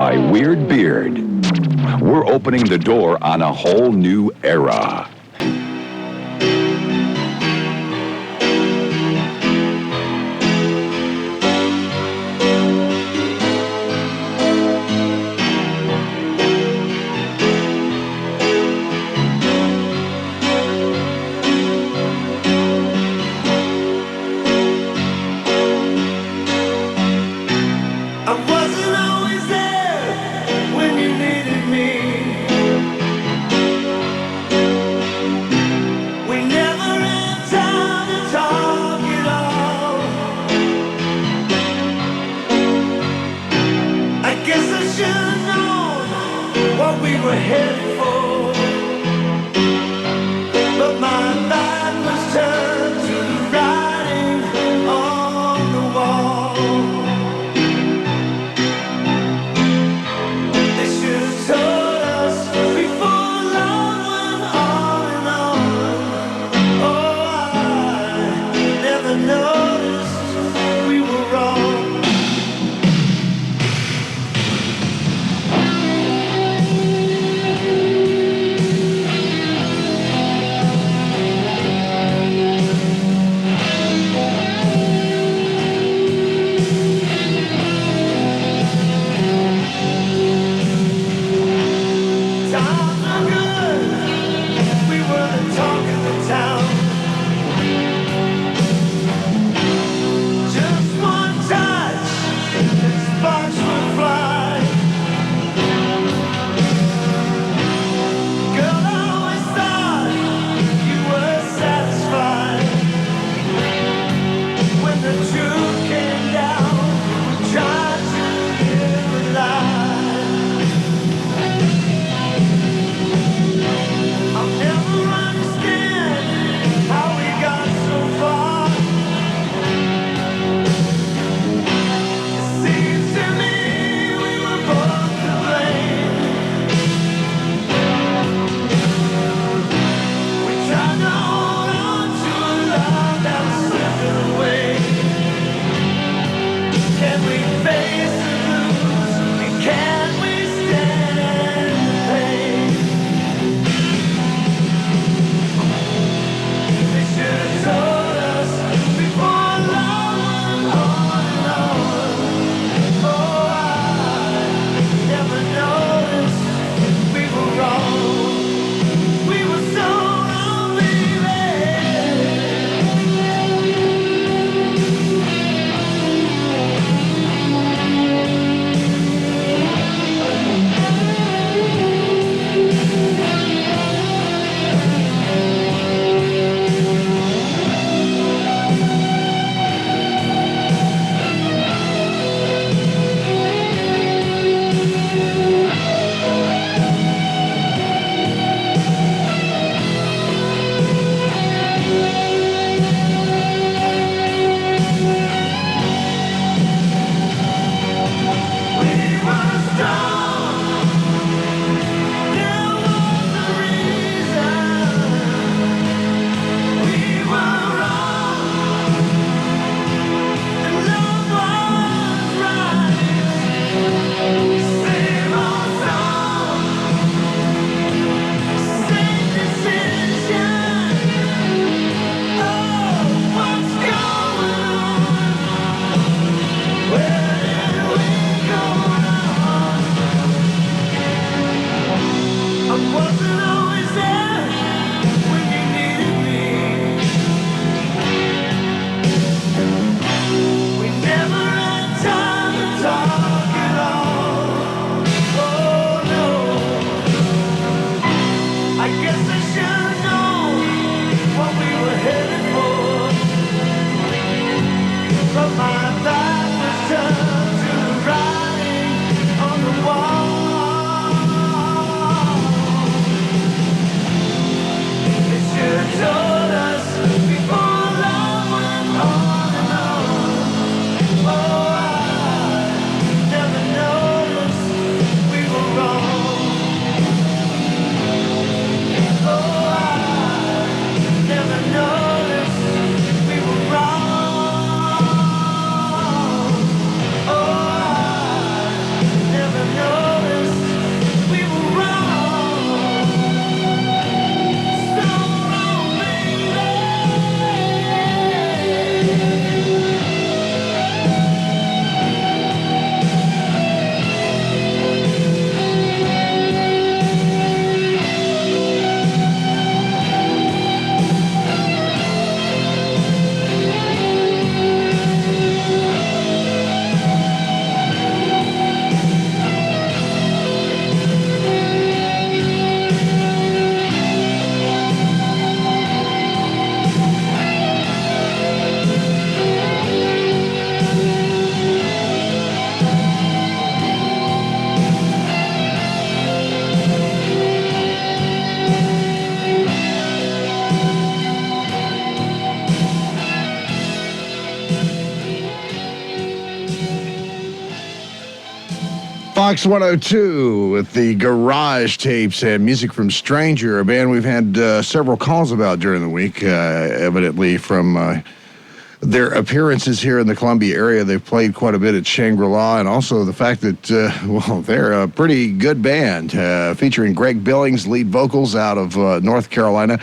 my weird beard. We're opening the door on a whole new era. Fox 102 with the Garage Tapes and music from Stranger, a band we've had several calls about during the week, evidently from their appearances here in the Columbia area. They've played quite a bit at Shangri-La, and also the fact that, they're a pretty good band, featuring Greg Billings, lead vocals out of North Carolina,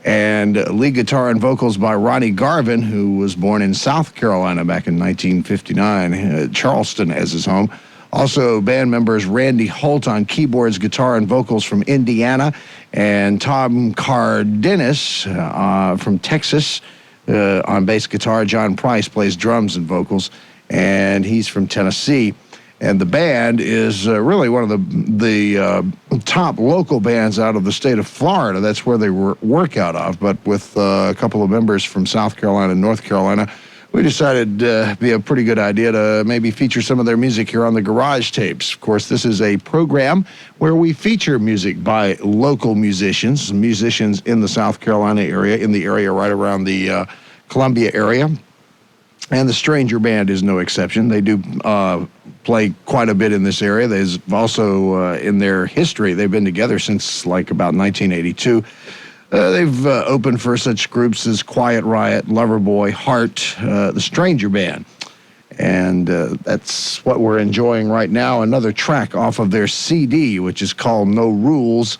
and lead guitar and vocals by Ronnie Garvin, who was born in South Carolina back in 1959, Charleston as his home. Also, band members Randy Holt on keyboards, guitar, and vocals from Indiana, and Tom Cardenas from Texas on bass guitar. John Price plays drums and vocals, and he's from Tennessee. And the band is really one of the top local bands out of the state of Florida. That's where they work out of, but with a couple of members from South Carolina and North Carolina, we decided it'd be a pretty good idea to maybe feature some of their music here on the Garage Tapes. Of course, this is a program where we feature music by local musicians in the South Carolina area, in the area right around the Columbia area. And the Stranger Band is no exception. They do play quite a bit in this area. There's also, in their history, they've been together since like about 1982. They've opened for such groups as Quiet Riot, Loverboy, Heart, the Stranger Band. And that's what we're enjoying right now. Another track off of their CD, which is called No Rules,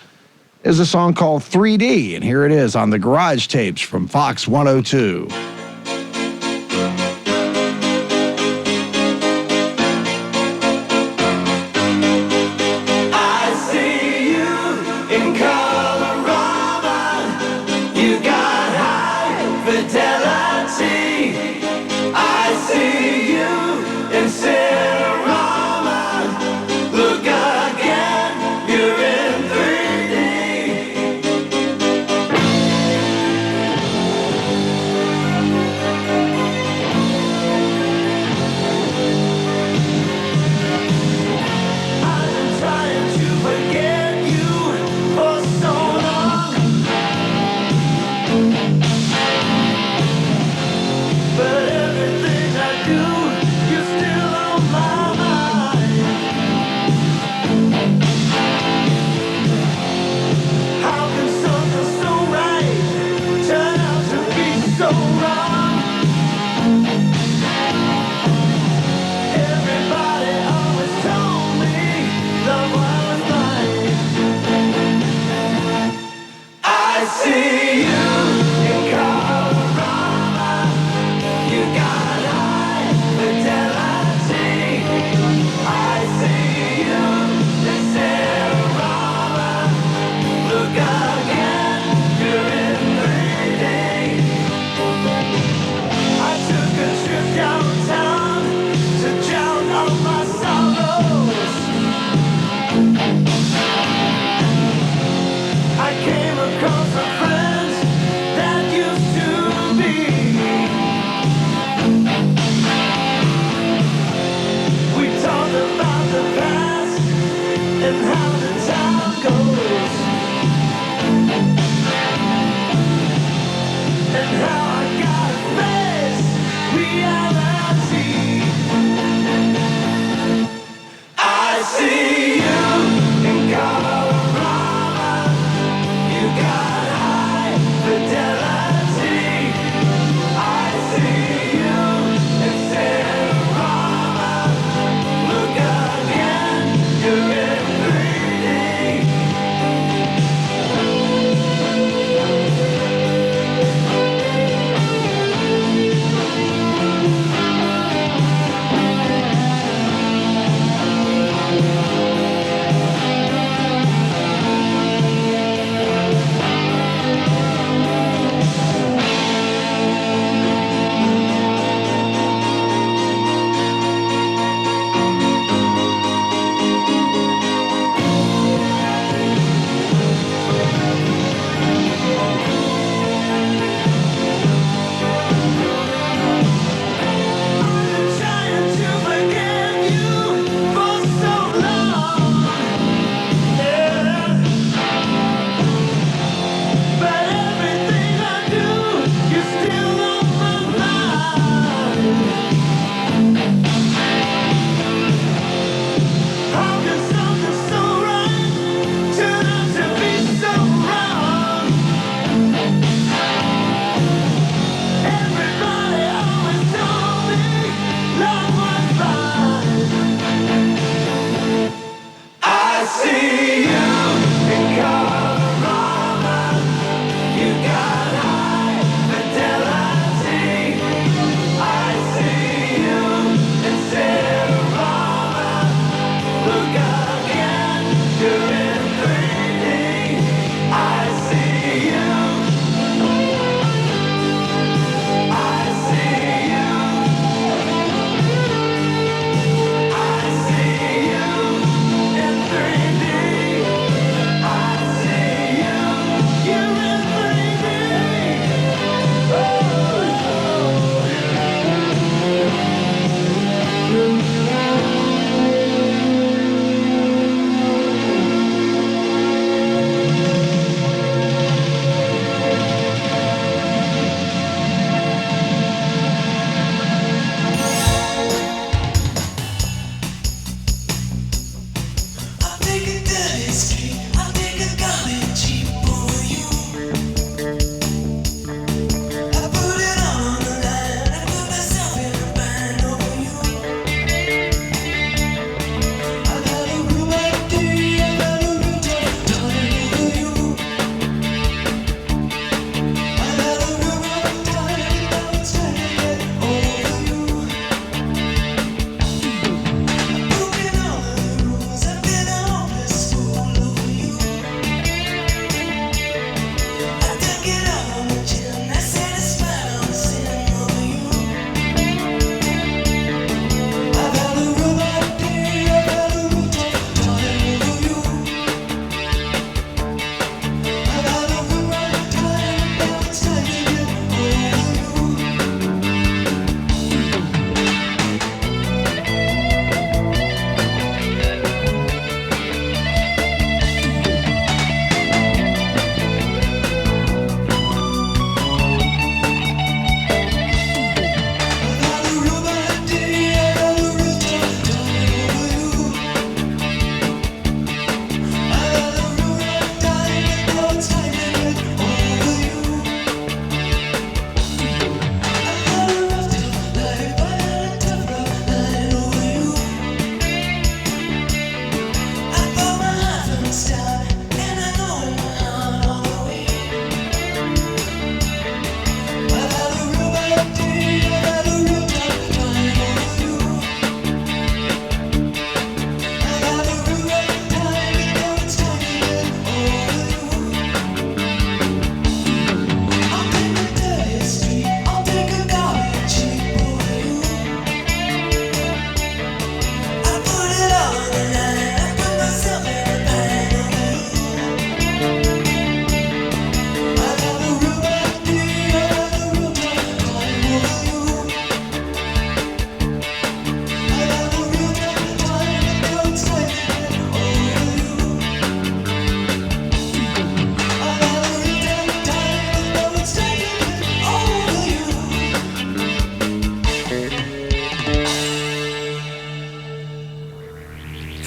is a song called 3D. And here it is on the Garage Tapes from Fox 102.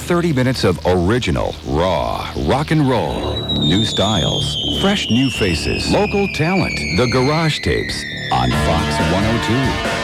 30 minutes of original, raw, rock and roll. New styles, fresh new faces, local talent. The Garage Tapes on Fox 102.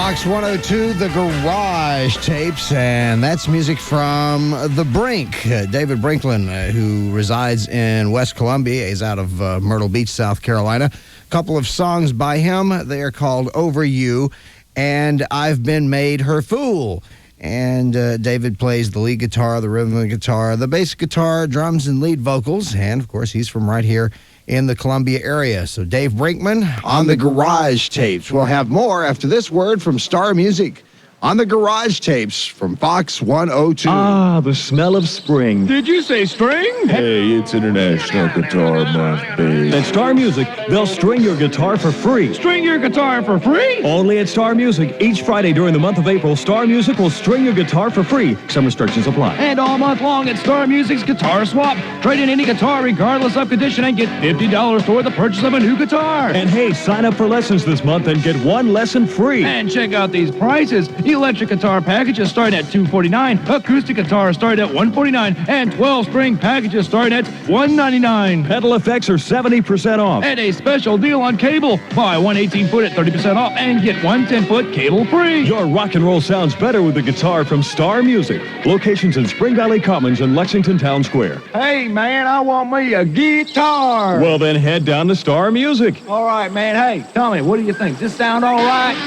Fox 102, the Garage Tapes, and that's music from the Brink. David Brinklin, who resides in West Columbia, is out of Myrtle Beach, South Carolina. A couple of songs by him. They are called Over You and I've Been Made Her Fool. And David plays the lead guitar, the rhythm guitar, the bass guitar, drums, and lead vocals. And, of course, he's from right here in the Columbia area. So Dave Brinkman on the Garage Tapes. We'll have more after this word from Star Music on the Garage Tapes from Fox 102. Ah, the smell of spring. Did you say string? Hey, it's International Guitar Month, babe. At Star Music, they'll string your guitar for free. String your guitar for free? Only at Star Music. Each Friday during the month of April, Star Music will string your guitar for free. Some restrictions apply. And all month long at Star Music's Guitar Swap. Trade in any guitar regardless of condition and get $50 toward the purchase of a new guitar. And hey, sign up for lessons this month and get one lesson free. And check out these prices. Electric guitar packages start at $249. Acoustic guitars start at $149. And 12-string packages start at $199. Pedal effects are 70% off. And a special deal on cable. Buy one 18-foot at 30% off and get one 10-foot cable free. Your rock and roll sounds better with the guitar from Star Music. Locations in Spring Valley Commons and Lexington Town Square. Hey, man, I want me a guitar. Well, then head down to Star Music. All right, man. Hey, tell me, what do you think? Does this sound all right?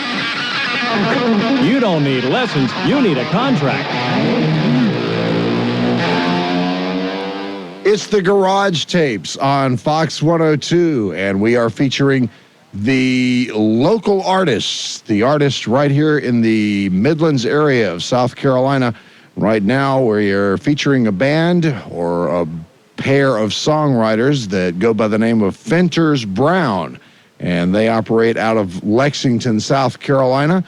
You don't need lessons, you need a contract. It's the Garage Tapes on Fox 102, and we are featuring the local artists, the artists right here in the Midlands area of South Carolina. Right now, we are featuring a band or a pair of songwriters that go by the name of Fenters Brown, and they operate out of Lexington, South Carolina.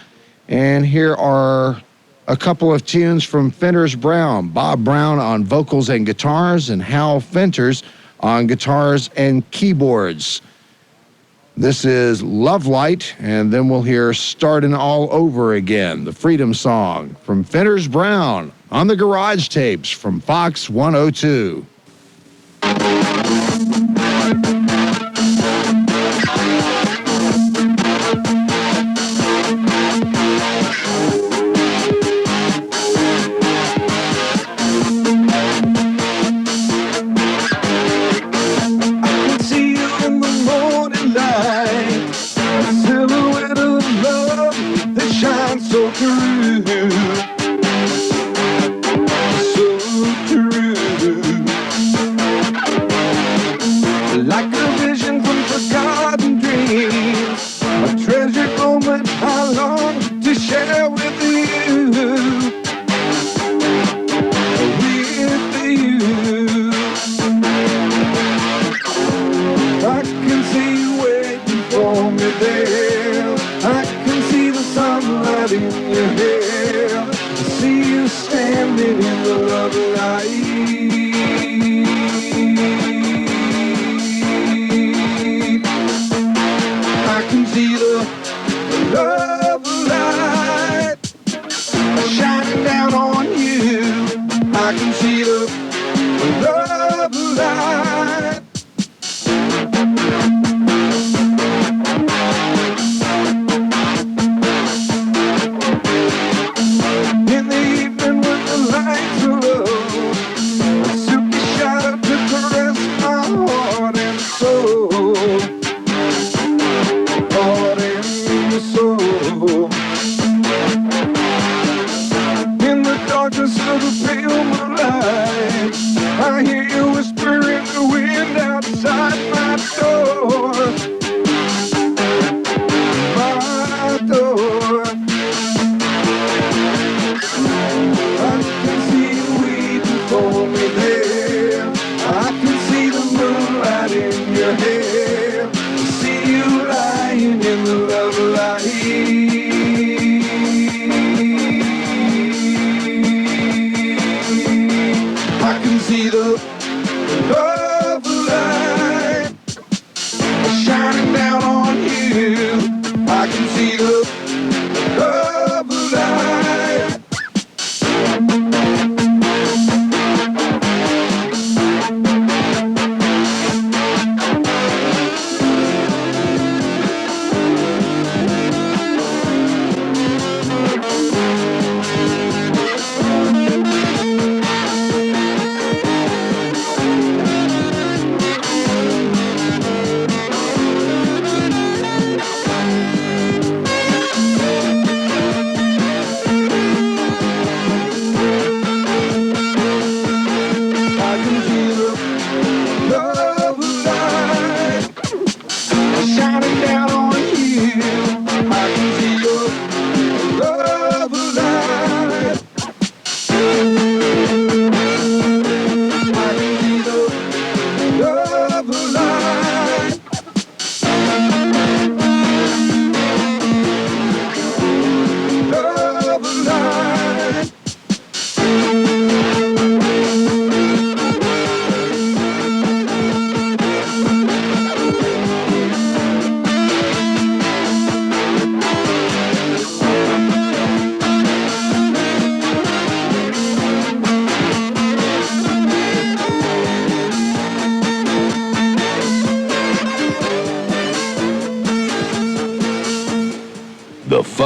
And here are a couple of tunes from Fenters Brown. Bob Brown on vocals and guitars, and Hal Fenters on guitars and keyboards. This is Love Light, and then we'll hear Startin' All Over Again, the Freedom Song from Fenters Brown on the Garage Tapes from Fox 102.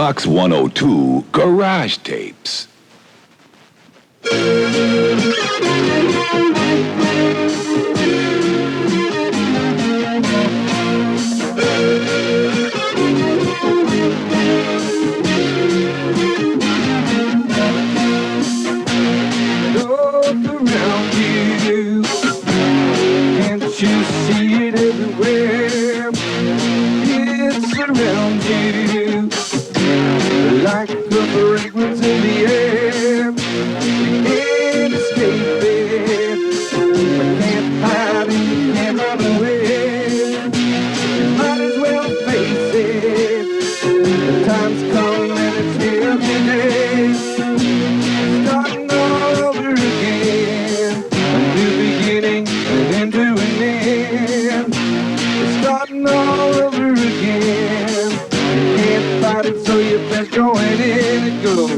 Fox 102 Garage Tapes. Look around you, can't you see it everywhere? It's around you, like a fragrance in the air. You can't escape it, you can't hide it, you can't run away. You might as well face it, the time's come and it's here today. Starting all over again, a new beginning and into an end. Starting all over again, you can't fight it, so you best join in. It goes.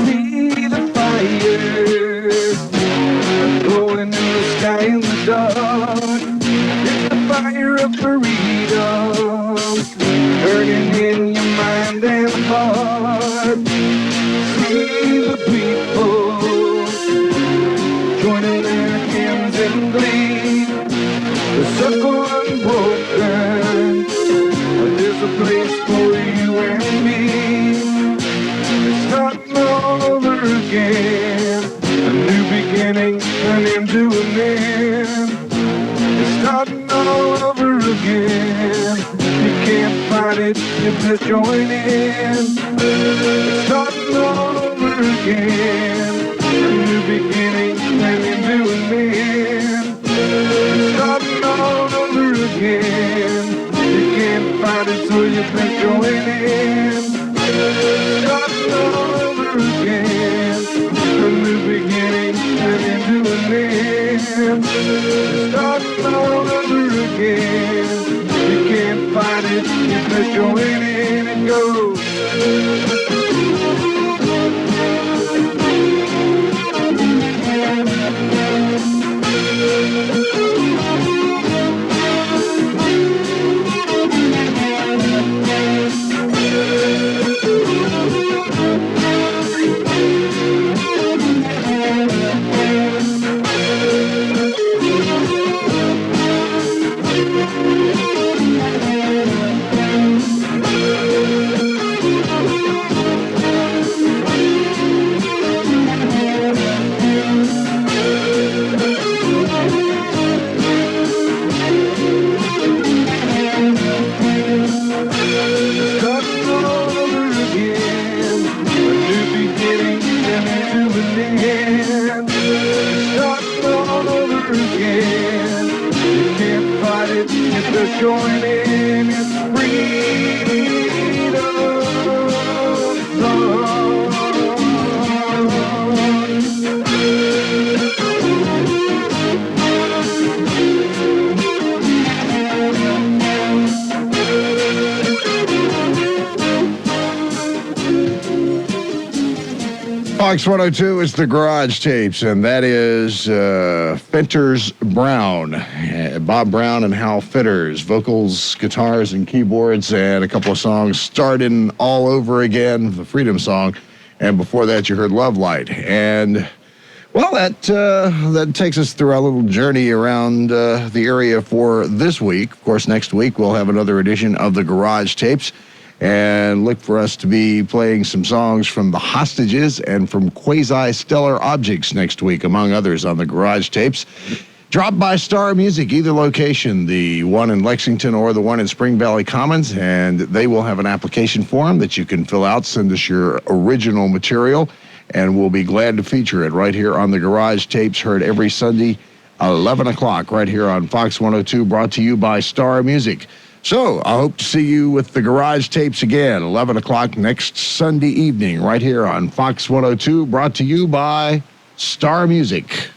See the fire glowing in the sky in the dark. It's the fire of freedom burning in your mind and heart. See the people joining their hands in glee. The circle unbroken, there's a place for you and me. It's starting all over again, a new beginning, an end to an end. It's starting all over again, you can't fight it, you just join in. It's starting all over again, a new beginning, an end to an end. It's starting all over again, you can't fight it, so you just join in. Starting all over again, a new beginning and into an end. Starting all over again, you can't fight it, you just join in and go. Join in, it's freedom song. Fox 102 is the Garage Tapes, and that is Fenters Brown, Bob Brown and Hal Fenters, vocals, guitars, and keyboards, and a couple of songs starting all over again, the Freedom song, and before that you heard Love Light. And, well, that takes us through our little journey around the area for this week. Of course, next week we'll have another edition of the Garage Tapes. And look for us to be playing some songs from The Hostages and from Quasi-Stellar Objects next week, among others, on the Garage Tapes. Drop by Star Music, either location, the one in Lexington or the one in Spring Valley Commons, and they will have an application form that you can fill out. Send us your original material, and we'll be glad to feature it right here on the Garage Tapes, heard every Sunday, 11 o'clock, right here on Fox 102, brought to you by Star Music. So I hope to see you with the Garage Tapes again, 11 o'clock next Sunday evening, right here on Fox 102, brought to you by Star Music.